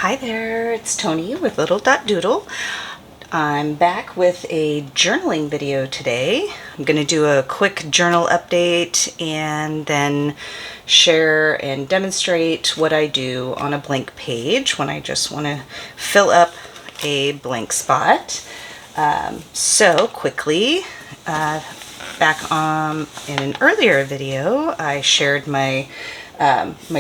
Hi there, it's Tony with lidl.doodle. I'm back with a journaling video today. I'm going to do a quick journal update and then share and demonstrate what I do on a blank page when I just want to fill up a blank spot. So quickly, back in an earlier video, I shared my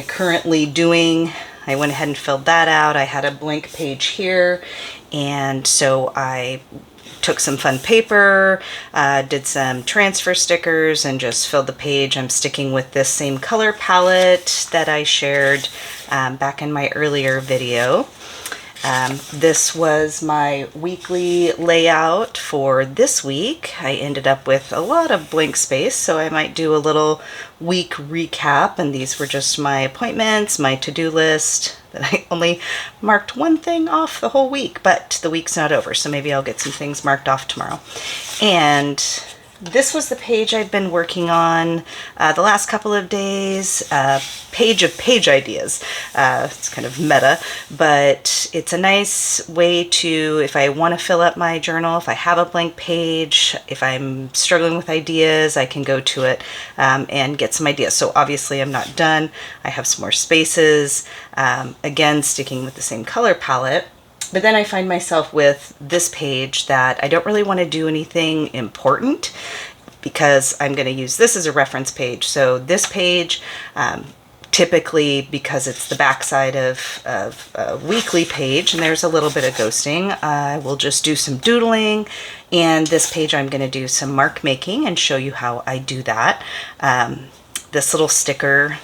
currently doing. I went ahead and filled that out. I had a blank page here, and so I took some fun paper, did some transfer stickers, and just filled the page. I'm sticking with this same color palette that I shared back in my earlier video. This was my weekly layout for this week. I ended up with a lot of blank space, so I might do a little week recap, and these were just my appointments, my to-do list, that I only marked one thing off the whole week, but the week's not over, so maybe I'll get some things marked off tomorrow. And this was the page I've been working on the last couple of days, page of page ideas. It's kind of meta, but it's a nice way to, if I want to fill up my journal, if I have a blank page, if I'm struggling with ideas, I can go to it and get some ideas. So obviously I'm not done. I have some more spaces, again, sticking with the same color palette. But then I find myself with this page that I don't really want to do anything important because I'm going to use this as a reference page. So this page, typically, because it's the backside of a weekly page, and there's a little bit of ghosting, I will just do some doodling. And this page I'm going to do some mark making and show you how I do that. This little sticker,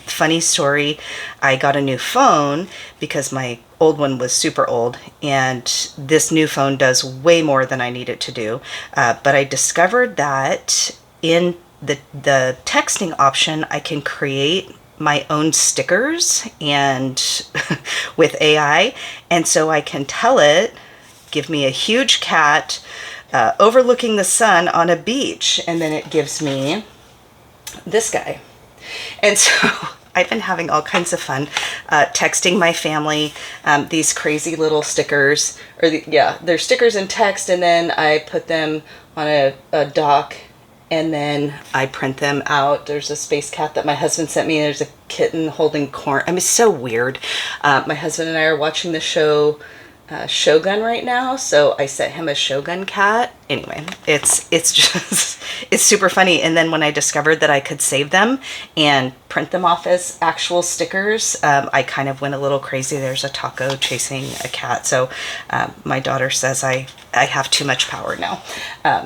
funny story, I got a new phone because my old one was super old, and this new phone does way more than I need it to do. But I discovered that in the texting option, I can create my own stickers and with AI. And so I can tell it, give me a huge cat overlooking the sun on a beach, and then it gives me this guy. And so I've been having all kinds of fun texting my family these crazy little stickers, they're stickers in text, and then I put them on a doc, and then I print them out. There's a space cat that my husband sent me. There's a kitten holding corn. I mean, it's so weird. My husband and I are watching the show Shogun right now, so I sent him a Shogun cat. Anyway, it's just it's super funny. And then when I discovered that I could save them and print them off as actual stickers, I kind of went a little crazy. There's a taco chasing a cat, so my daughter says I have too much power now.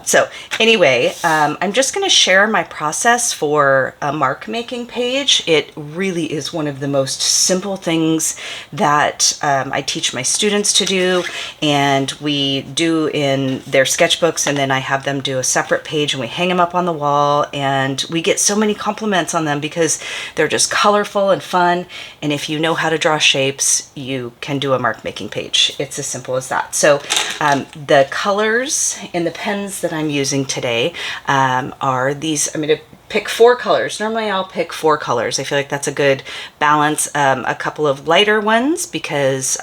So anyway, I'm just going to share my process for a mark making page. It really is one of the most simple things that I teach my students to do, and we do in their sketchbooks, and then I have them do a separate page and we hang them up on the wall, and we get so many compliments on them because they're just colorful and fun. And if you know how to draw shapes, you can do a mark making page. It's as simple as that. So the colors and the pens that I'm using today are these. I'm going to pick 4 colors. Normally I'll pick 4 colors. I feel like that's a good balance. A couple of lighter ones because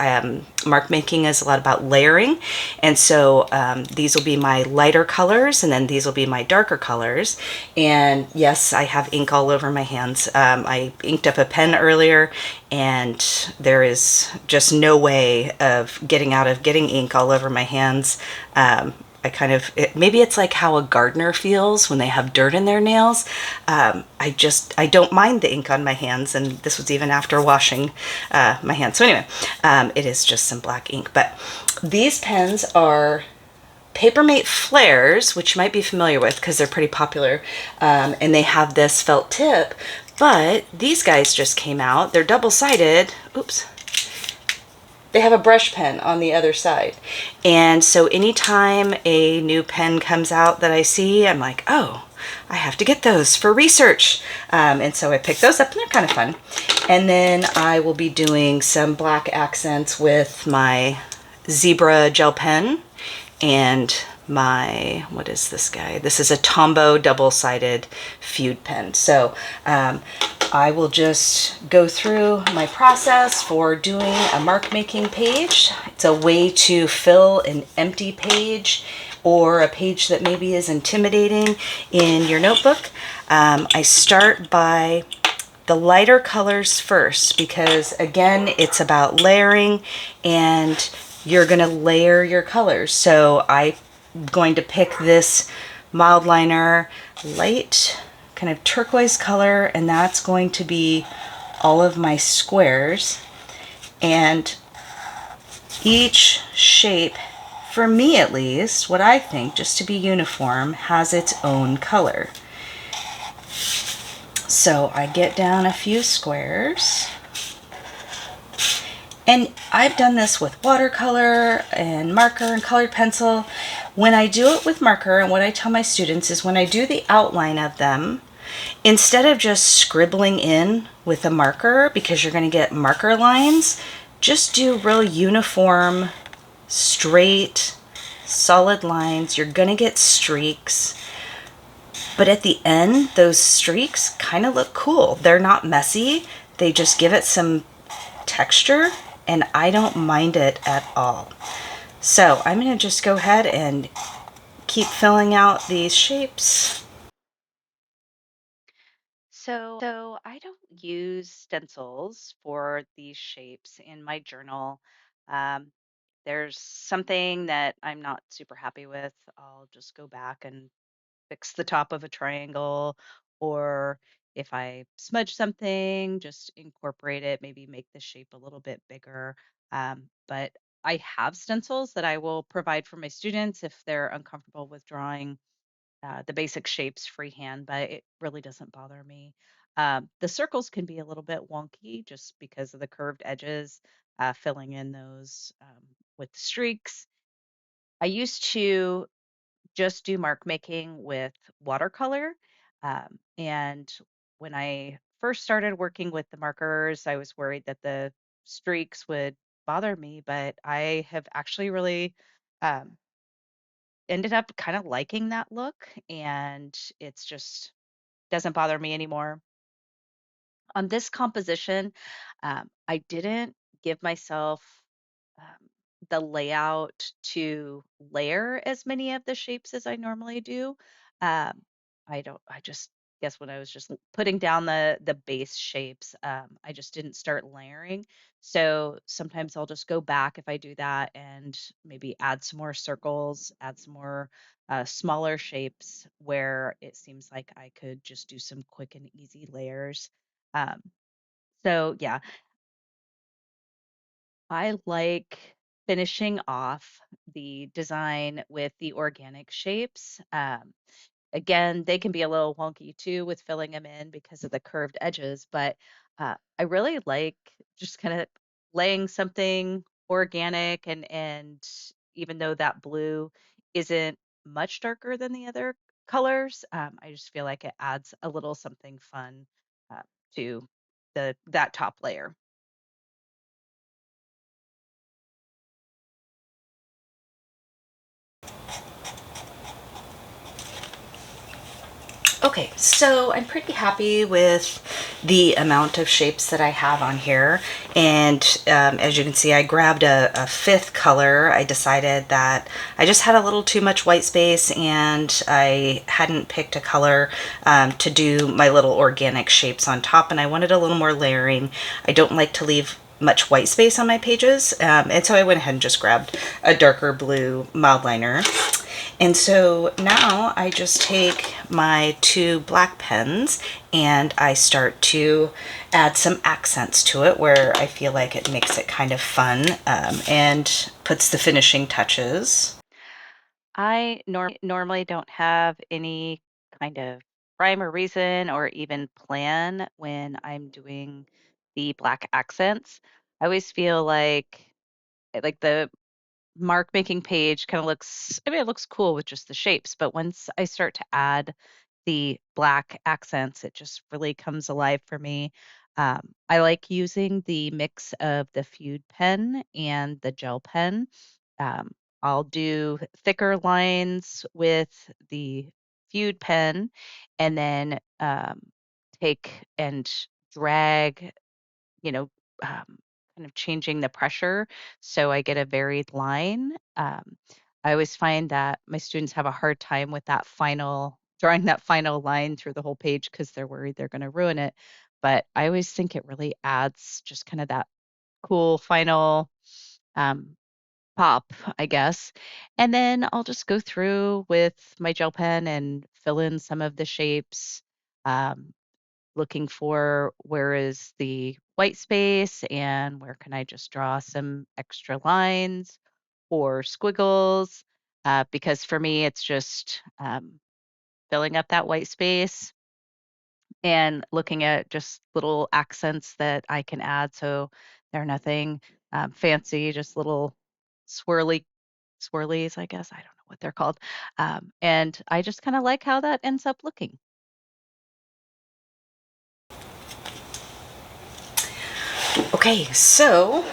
mark making is a lot about layering. And so these will be my lighter colors, and then these will be my darker colors. And yes, I have ink all over my hands. I inked up a pen earlier, and there is just no way of getting ink all over my hands. Maybe it's like how a gardener feels when they have dirt in their nails. I don't mind the ink on my hands, and this was even after washing my hands. So anyway, it is just some black ink. But these pens are Papermate Flares, which you might be familiar with because they're pretty popular, and they have this felt tip. But these guys just came out. They're double-sided. Oops. They have a brush pen on the other side. And so anytime a new pen comes out that I see, I'm like, oh, I have to get those for research. And so I picked those up, and they're kind of fun. And then I will be doing some black accents with my Zebra gel pen and my, what is this guy? This is a Tombow double-sided feud pen. So I will just go through my process for doing a mark making page. It's a way to fill an empty page or a page that maybe is intimidating in your notebook. I start by the lighter colors first because, again, it's about layering and you're going to layer your colors. So I'm going to pick this mild liner, light kind of turquoise color, and that's going to be all of my squares. And each shape, for me at least, what I think, just to be uniform, has its own color. So I get down a few squares. And I've done this with watercolor and marker and colored pencil. When I do it with marker, and what I tell my students is when I do the outline of them, instead of just scribbling in with a marker, because you're going to get marker lines, just do real uniform, straight, solid lines. You're going to get streaks. But at the end, those streaks kind of look cool. They're not messy. They just give it some texture, and I don't mind it at all. So I'm going to just go ahead and keep filling out these shapes. So I don't use stencils for these shapes in my journal. Um, there's something that I'm not super happy with. I'll just go back and fix the top of a triangle, or if I smudge something, just incorporate it, maybe make the shape a little bit bigger. But I have stencils that I will provide for my students if they're uncomfortable with drawing the basic shapes freehand, but it really doesn't bother me. The circles can be a little bit wonky just because of the curved edges, filling in those with streaks. I used to just do mark making with watercolor. And when I first started working with the markers, I was worried that the streaks would bother me, but I have actually really um, ended up kind of liking that look, and it's just doesn't bother me anymore. On this composition, I didn't give myself um, the layout to layer as many of the shapes as I normally do. Um, I just guess when I was just putting down the base shapes, I just didn't start layering. So sometimes I'll just go back if I do that and maybe add some more circles, add some more smaller shapes where it seems like I could just do some quick and easy layers. Um, so yeah, I like finishing off the design with the organic shapes. Again, they can be a little wonky too with filling them in because of the curved edges, but I really like just kind of laying something organic, and even though that blue isn't much darker than the other colors, I just feel like it adds a little something fun uh, to the that top layer. Okay, so I'm pretty happy with the amount of shapes that I have on here. And as you can see, I grabbed a fifth color. I decided that I just had a little too much white space and I hadn't picked a color to do my little organic shapes on top, and I wanted a little more layering. I don't like to leave much white space on my pages, and so I went ahead and just grabbed a darker blue mild liner. And so now I just take my two black pens and I start to add some accents to it where I feel like it makes it kind of fun, and puts the finishing touches. I normally don't have any kind of rhyme or reason or even plan when I'm doing the black accents. I always feel like the mark making page kind of looks, I mean, it looks cool with just the shapes, but once I start to add the black accents, it just really comes alive for me. I like using the mix of the Feud pen and the gel pen. Um, I'll do thicker lines with the Feud pen and then take and drag, you know, kind of changing the pressure so I get a varied line. I always find that my students have a hard time with that final drawing that final line through the whole page because they're worried they're going to ruin it. But I always think it really adds just kind of that cool final um, pop, I guess. And then I'll just go through with my gel pen and fill in some of the shapes. Um, Looking for where is the white space and where can I just draw some extra lines or squiggles. Because for me, it's just filling up that white space and looking at just little accents that I can add. So they're nothing fancy, just little swirly swirlies, I guess. I don't know what they're called. And I just kind of like how that ends up looking. Okay, so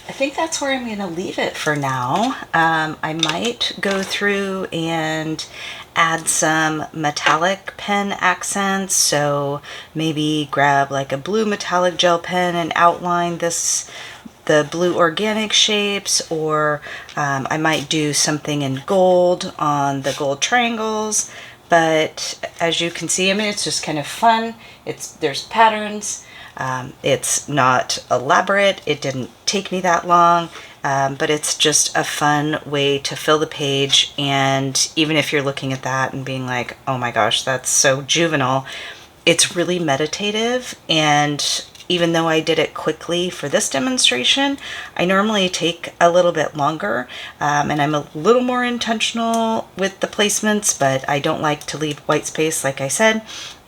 I think that's where I'm going to leave it for now. I might go through and add some metallic pen accents. So maybe grab like a blue metallic gel pen and outline the blue organic shapes, or I might do something in gold on the gold triangles. But as you can see, I mean, it's just kind of fun. There's patterns. It's not elaborate. It didn't take me that long, but it's just a fun way to fill the page. And even if you're looking at that and being like, oh my gosh, that's so juvenile, it's really meditative. And even though I did it quickly for this demonstration, I normally take a little bit longer, and I'm a little more intentional with the placements, but I don't like to leave white space, like I said.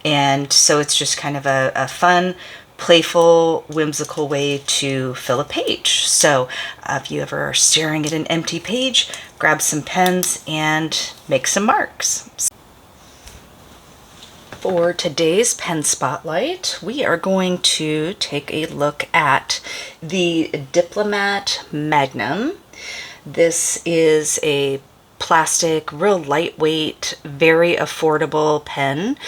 And so it's just kind of a fun, playful, whimsical way to fill a page. So if you ever are staring at an empty page, grab some pens and make some marks. For today's pen spotlight, we are going to take a look at the Diplomat Magnum. This is a plastic, real lightweight, very affordable pen.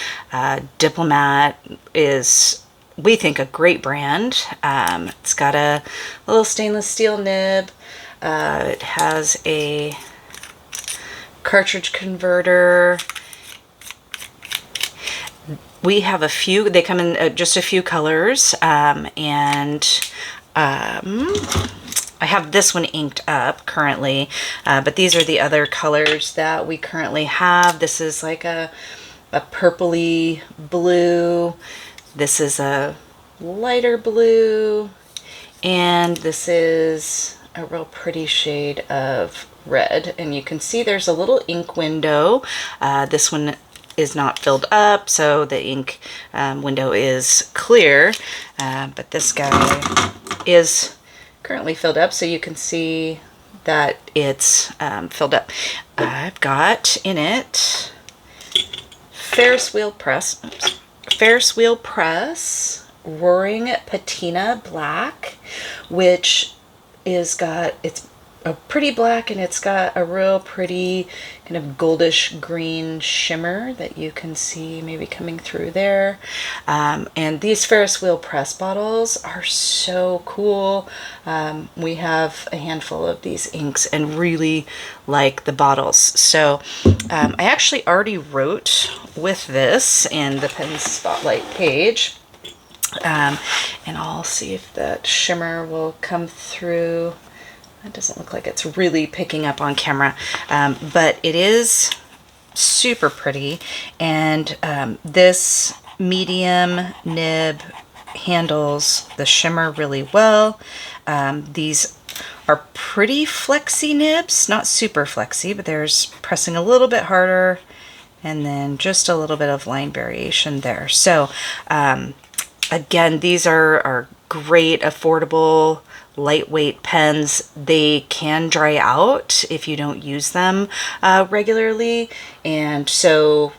Diplomat is, we think, a great brand. It's got a little stainless steel nib. It has a cartridge converter. We have a few, they come in just a few colors, and I have this one inked up currently, but these are the other colors that we currently have. This is like a purpley blue. This is a lighter blue, and this is a real pretty shade of red. And you can see there's a little ink window. This one is not filled up, so the ink window is clear, but this guy is currently filled up, so you can see that it's filled up. I've got in it Ferris wheel press Roaring Patina Black, which it's a pretty black, and it's got a real pretty kind of goldish green shimmer that you can see maybe coming through there. And these Ferris wheel press bottles are so cool. We have a handful of these inks and really like the bottles. So I actually already wrote with this in the pen spotlight page. And I'll see if that shimmer will come through. It doesn't look like it's really picking up on camera, but it is super pretty. And this medium nib handles the shimmer really well. These are pretty flexy nibs, not super flexy, but there's pressing a little bit harder and then just a little bit of line variation there. So again, these are great, affordable, lightweight pens. They can dry out if you don't use them regularly, and so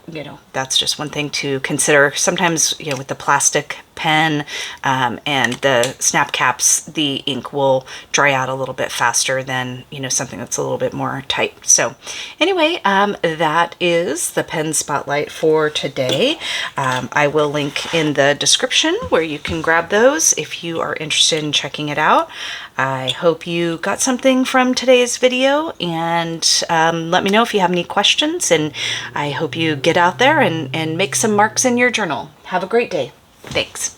that's just one thing to consider. Sometimes with the plastic pen, and the snap caps, the ink will dry out a little bit faster than, you know, something that's a little bit more tight. So anyway, that is the pen spotlight for today. I will link in the description where you can grab those if you are interested in checking it out. I hope you got something from today's video, and let me know if you have any questions, and I hope you get out there and make some marks in your journal. Have a great day. Thanks.